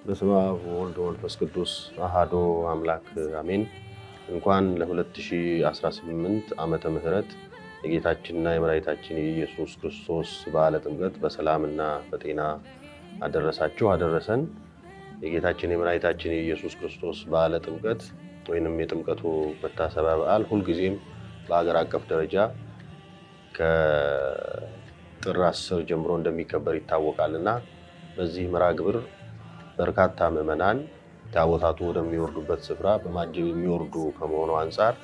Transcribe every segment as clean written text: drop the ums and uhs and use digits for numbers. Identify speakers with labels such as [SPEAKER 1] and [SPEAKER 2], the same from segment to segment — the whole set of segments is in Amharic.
[SPEAKER 1] በስመ አብ ወወልድ ወመንፈስ ቅዱስ አሐዱ አምላክ አሜን። እንኳን ለ2018 ዓመተ ምህረት የጌታችንና የመድኃኒታችን የኢየሱስ ክርስቶስ በዓለ ጥምቀት በሰላምና በጤና አደረሳችሁ አደረሰን። የጌታችን የመድኃኒታችን የኢየሱስ ክርስቶስ በዓለ ጥምቀት ወይንም የጥምቀቱ መታሰቢያ በዓል ሁልጊዜም በአገር አቀፍ ደረጃ ከጥር 10 ጀምሮ እንደሚከበር ይታወቃልና በዚህ መርሃ ግብር በርካታ ምዕመናን ታቦታቱ ወደሚወርዱበት ስፍራ በማጀብ የሚወርዱ ከመሆኑ አንፃር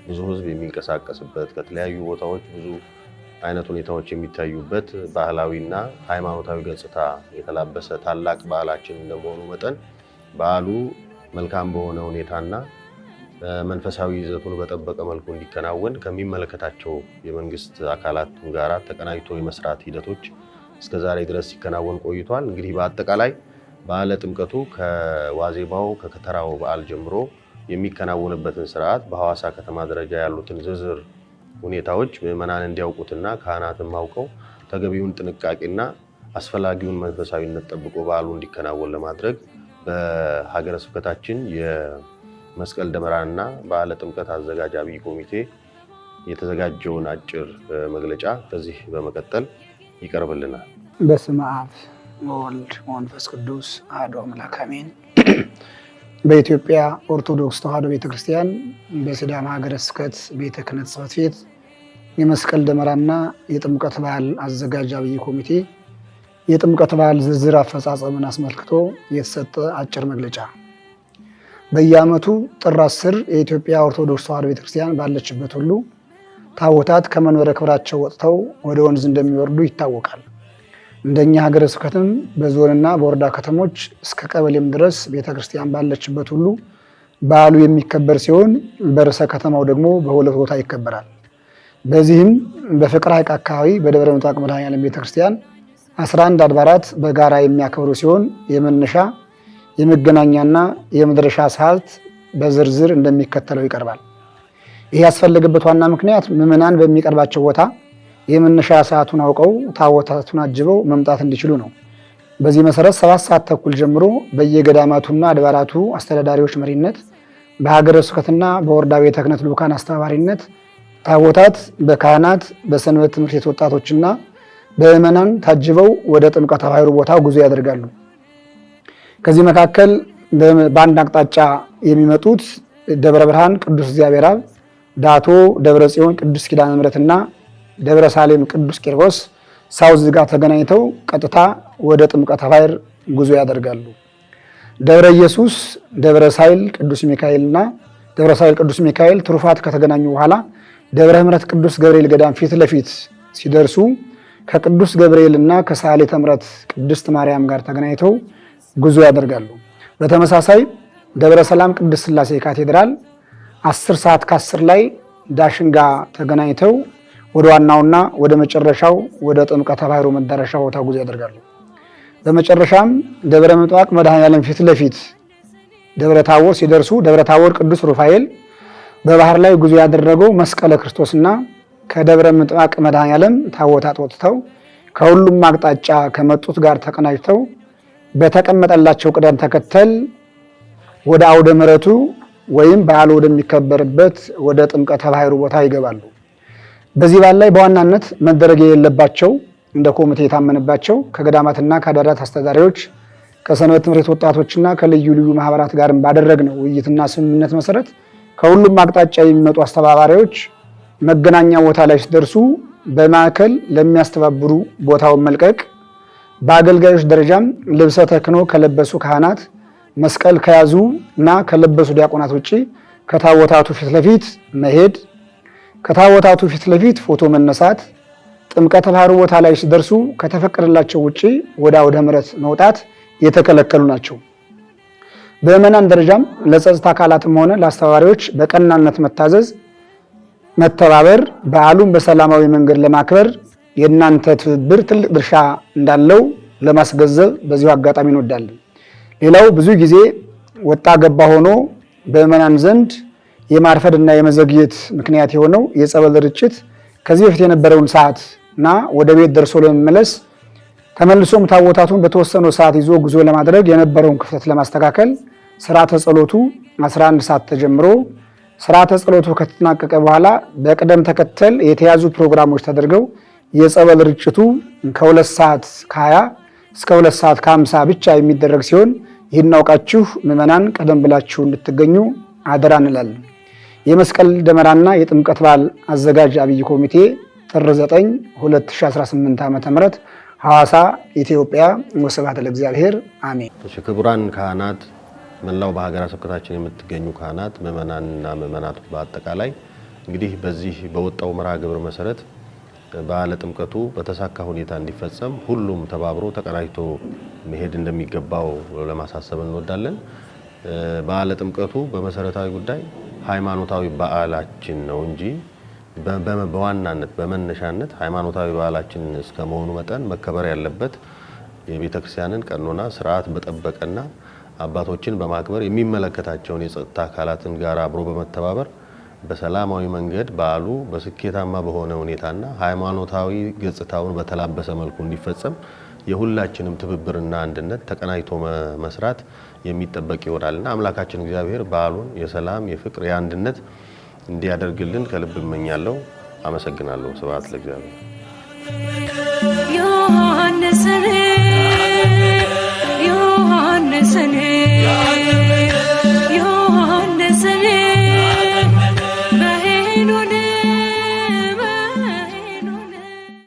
[SPEAKER 1] ብዙ ሕዝብ የሚንቀሳቀስበት ከተለያዩ ቦታዎች ብዙ አይነት ሁኔታዎች የሚታዩበት ባህላዊና ሃይማኖታዊ ገጽታ የተላበሰ ታላቅ በዓላችን እንደመሆኑ መጠን በዓሉ መልካም በሆነ ሁኔታና መንፈሳዊ ይዘቱን በጠበቀ መልኩ እንዲከናወን ከሚመለከታቸው የመንግስት አካላት ጋር ተቀናጅቶ የመስራት ሂደቶች እስከዛሬ ድረስ ሲከናወን ቆይቷል። እንግዲህ በአጠቃላይ በዓለ ጥምቀቱ ከዋዜማው ከከተራው በዓል ጀምሮ የሚከናወንበትን ስርዓት በሐዋሳ ከተማ ደረጃ ያሉትን ዝርዝር ሁኔታዎች ምዕመናን እንዲያውቁትና ካህናትም አውቀው ተገቢውን ጥንቃቄና አስፈላጊውን መንፈሳዊነት ጠብቆ በዓሉ እንዲከናወን ለማድረግ በሀገረ ስብከታችን የመስቀል ደመራና በዓለ ጥምቀት አዘጋጅ አብይ ኮሚቴ የተዘጋጀውን አጭር መግለጫ ከዚህ በመቀጠል ይቀርብልናል።
[SPEAKER 2] በስመ አብ ወወልድ ወመንፈስ ቅዱስ አሐዱ አምላክ አሜን። በኢትዮጵያ ኦርቶዶክስ ተዋሕዶ ቤተክርስቲያን በሲዳማ ሀገረ ስብከት ቤተ ክህነት ጽሕፈት ቤት የመስቀል ደመራና የጥምቀት በዓል አዘጋጅ አብይ ኮሚቴ የጥምቀት በዓል ዝርዝር አፈጻጸምን አስመልክቶ የተሰጠ አጭር መግለጫ። በየዓመቱ ጥር 10 የኢትዮጵያ ኦርቶዶክስ ተዋሕዶ ቤተክርስቲያን ባለችበት ሁሉ ታቦታት ከመንበረ ክብራቸው ወጥተው ወደ ወንዝ እንደሚወርዱ ይታወቃል። እንደኛ ሀገረ ስብከትም በዞንና በወረዳ ከተሞች እስከ ቀበሌም ድረስ ቤተክርስቲያን ባለችበት ሁሉ በዓሉ የሚከበር ሲሆን በርዕሰ ከተማው ደግሞ በሁለት ቦታ ይከበራል። በዚህም በፍቅር ሐይቅ አካባቢ በደብረ ምጥዋቅ መድኃኔዓለም ቤተክርስቲያን 11 አድባራት በጋራ የሚያከብሩ ሲሆን የመነሻ የመገናኛና የመድረሻ ሰዓት በዝርዝር እንደሚከተለው ይቀርባል። ይህ ያስፈለገበት ዋና ምክንያት ምዕመናን በሚቀርባቸው ቦታ የመነሻ ሰዓቱን አውቀው ታቦታቱን አጅበው መምጣት እንዲችሉ ነው። በዚህ መሰረት 7 ሰዓት ተኩል ጀምሮ በየገዳማቱና አድባራቱ አስተዳዳሪዎች መሪነት በሀገረ ስብከትና በወረዳ ቤተ ክህነት ልዑካን አስተባባሪነት ታቦታት በካህናት በሰንበት ትምህርት ቤት ወጣቶችና በምዕመናን ታጅበው ወደ ጥምቀተ ባሕሩ ቦታ ጉዞ ያደርጋሉ። ከዚህ መካከል በአንድ አቅጣጫ የሚመጡት ደብረ ብርሃን ቅዱስ እግዚአብሔር አብ፣ ዳቶ ደብረ ጽዮን ቅዱስ ኪዳነ ምሕረትና ደብረ ሳሌም ቅዱስ ቂርቆስ ሳውዝ ጋር ተገናኝተው ቀጥታ ወደ ጥምቀተ ባሕር ጉዞ ያደርጋሉ። ደብረ ኢየሱስ፣ ደብረ ሳይል ቅዱስ ሚካኤልና ደብረ ሳይል ቅዱስ ሚካኤል ትሩፋት ከተገናኙ በኋላ ደብረ ምሕረት ቅዱስ ገብርኤል ገዳም ፊት ለፊት ሲደርሱ ከቅዱስ ገብርኤልና ከሳሌተ ምሕረት ቅድስት ማርያም ጋር ተገናኝተው ጉዞ ያደርጋሉ። በተመሳሳይ ደብረ ሰላም ቅድስት ሥላሴ ካቴድራል 10 ሰዓት ከ10 ላይ ዳሽንጋ ተገናኝተው ወደ ዋናውና ወደ መጨረሻው ወደ ጥምቀተ ባሕሩ መዳረሻ ቦታ ጉዞ ያደርጋሉ። በመጨረሻም ደብረ ምጥዋቅ መድኃኔዓለም ፊት ለፊት ደብረ ታቦር ሲደርሱ ደብረ ታቦር ቅዱስ ሩፋኤል በባህር ላይ ጉዞ ያደረገው መስቀለ ክርስቶስና ከደብረ ምጥዋቅ መድኃኔዓለም ታቦታት ወጥተው ከሁሉም አቅጣጫ ከመጡት ጋር ተቀናጅተው በተቀመጠላቸው ቅደም ተከተል ወደ አውደ ምሕረቱ ወይም በዓሉ ወደሚከበርበት ወደ ጥምቀተ ባሕሩ ቦታ ይገባሉ። በዚህ በዓል ላይ በዋናነት መደረግ የሌለባቸው እንደ ኮሚቴ የታመነባቸው ከገዳማትና ከአድባራት አስተዳዳሪዎች ከሰንበት ትምህርት ቤት ወጣቶችና ከልዩ ልዩ ማህበራት ጋር ባደረግነው ውይይትና ስምምነት መሰረት ከሁሉም አቅጣጫ የሚመጡ አስተባባሪዎች መገናኛ ቦታ ላይ ሲደርሱ በማዕከል ለሚያስተባብሩ ቦታውን መልቀቅ፣ በአገልጋዮች ደረጃም ልብሰ ተክህኖ ከለበሱ ካህናት መስቀል ከያዙ እና ከለበሱ ዲያቆናት ውጪ ከታቦታቱ ፊት ለፊት መሄድ፣ ከታቦታቱ ፊት ለፊት ፎቶ መነሳት፣ ጥምቀተ ባሕሩ ቦታ ላይ ሲደርሱ ከተፈቀደላቸው ውጪ ወደ አውደ ምሕረት መውጣት የተከለከሉ ናቸው። በምዕመናን ደረጃም ለጸጥታ አካላትም ሆነ ለአስተባባሪዎች በቀናነት መታዘዝ፣ መተባበር በዓሉን በሰላማዊ መንገድ ለማክበር የእናንተ ትብብር ትልቅ ድርሻ እንዳለው ለማስገንዘብ በዚሁ አጋጣሚ እንወዳለን። ሌላው ብዙ ጊዜ ወጣ ገባ ሆኖ በምዕመናን ዘንድ የማርፈድና የመዘግየት ምክንያት የሆነው የጸበል ርጭት ከዚህ በፊት የነበረውን ሰዓት እና ወደ ቤት ደርሶ ለመመለስ ተመልሶም ታቦታቱን በተወሰነው ሰዓት ይዞ ጉዞ ለማድረግ የነበረውን ክፍተት ለማስተካከል ስርዓተ ጸሎቱ 11 ሰዓት ተጀምሮ ስርዓተ ጸሎቱ ከተጠናቀቀ በኋላ በቅደም ተከተል የተያዙ ፕሮግራሞች ተደርገው የጸበል ርጭቱ ከ2 ሰዓት ከ20 እስከ 2 ሰዓት ከ50 ብቻ የሚደረግ ሲሆን ይህን አውቃችሁ ምዕመናን ቀደም ብላችሁ እንድትገኙ አደራ እንላለን። የመስቀል ደመራና የጥምቀት በዓል አዘጋጅ አብይ ኮሚቴ ጥር 9 2018 ዓ.ም ሐዋሳ ኢትዮጵያ። ወስብሐት ለእግዚአብሔር አሜን።
[SPEAKER 1] ክቡራን ካህናት፣ መላው በሀገረ ስብከታችን የምትገኙ ካህናት፣ ምዕመናንና ምዕመናት በአጠቃላይ እንግዲህ በዚህ በወጣው መርሃ ግብር መሰረት በዓለ ጥምቀቱ በተሳካ ሁኔታ እንዲፈጸም ሁሉም ተባብሮ ተቀናጅቶ መሄድ እንደሚገባው ለማሳሰብ እንወዳለን። በዓለ ጥምቀቱ በመሰረታዊ ጉዳይ ሃይማኖታዊ በዓላችን ነው እንጂ በዋናነት በመነሻነት ሃይማኖታዊ በዓላችን እስከመሆኑ መጠን መከበር ያለበት የቤተክርስቲያንን ቀኖና ስርዓት በጠበቀና አባቶችን በማክበር የሚመለከታቸውን የጸጥታ አካላትን ጋር አብሮ በመተባበር በሰላማዊ መንገድ በዓሉ በስኬታማ በሆነ ሁኔታና ሃይማኖታዊ ገጽታውን በተላበሰ መልኩ እንዲፈጸም የሁላችንም ትብብርና አንድነት ተቀናጅቶ መስራት የሚጠበቅ ይሆናልና አምላካችን እግዚአብሔር በዓሉን የሰላም፣ የፍቅር፣ የአንድነት እንዲያደርግልን ከልብ እመኛለሁ። አመሰግናለሁ። ስብሐት ለእግዚአብሔር።